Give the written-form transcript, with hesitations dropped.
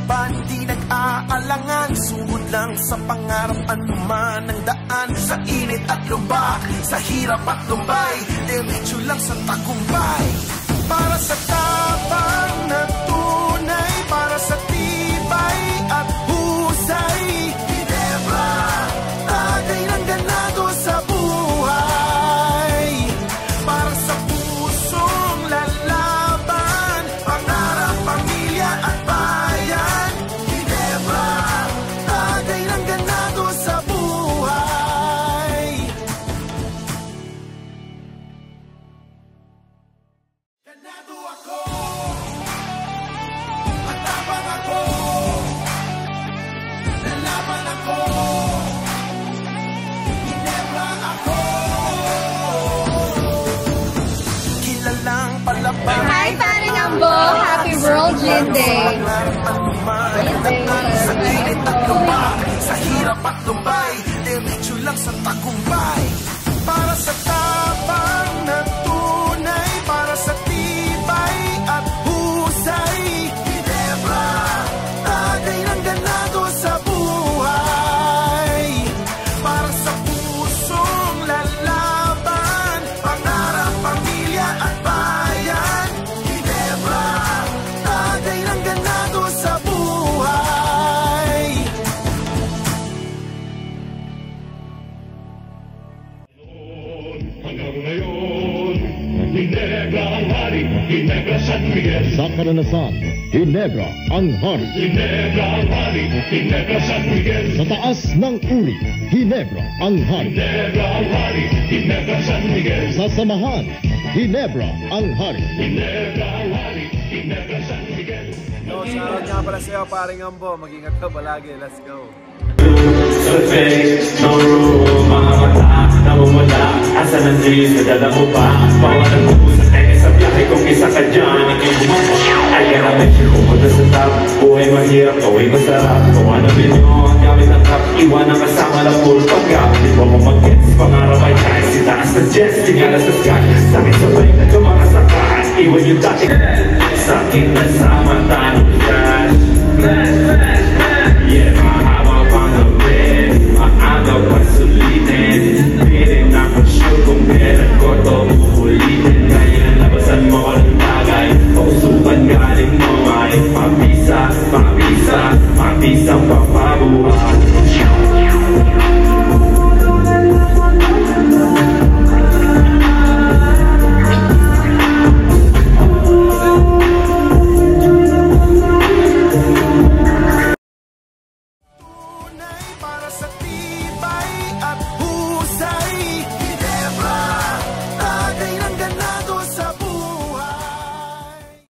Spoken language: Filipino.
laban, di nag-aalangan. Sugod lang sa pangarap, anuman ang daan. Sa init at lubak, sa hirap at lumbay, diretso lang sa tagumpay. Para sa tapang na tunay, para sa tibay at husay. Ginebra, tagay ng ganado sa buhay. Para sa pusong lalaban, pangarap, pamilya at bayan. Ginebra, tagay ng ganado sa buhay. Ganado ako, matapang ako, lalaban ako, Ginebra ako. Kilalang palaban. Hi, Paring Ambo! Happy World Gin Day! Sa init at lubak, sa hirap at lumbay, diretso lang sa tagumpay. Para sa tapang na tunay, para sa tibay at husay. Ginebra, tagay ng ganado sa buhay. Para sa pusong lalaban, pangarap, pamilya at bayan. Ginebra, tagay ng ganado sa buhay. Hanggang ngayon, Ginebra ang hari, Ginebra San Miguel. Sa karanasan, Ginebra ang hari. Ginebra ang hari, Ginebra San Miguel. Sa taas ng uri, Ginebra ang hari. Ginebra ang hari, Ginebra San Miguel. Sa samahan, Ginebra ang hari. Ginebra ang hari, Ginebra San Miguel. No, shoutout nga pala sa'yo, Paring Ambo. Mag-ingat ka palagi. Let's go. Sa face, no room, mga mata, namumula. Asa ng Diyos, nadala mo pa. Bawal ang puso, teke sa biyahe. Kung isa ka dyan, ikay bumapa. Ay ka na medyo pumunta sa top. Buhay mahirap, kaway masarap. Kung ano ninyo, ang gamit ng cup. Iwan ang kasama na full pag-gap. Di mo mo mag-gets, pangarap ay tayo. Sitaas na jets, tingala sa sky. Sabay-sabay na ka mga sakaan. Iwan yung dati. Sa aking nasama tayo, guys.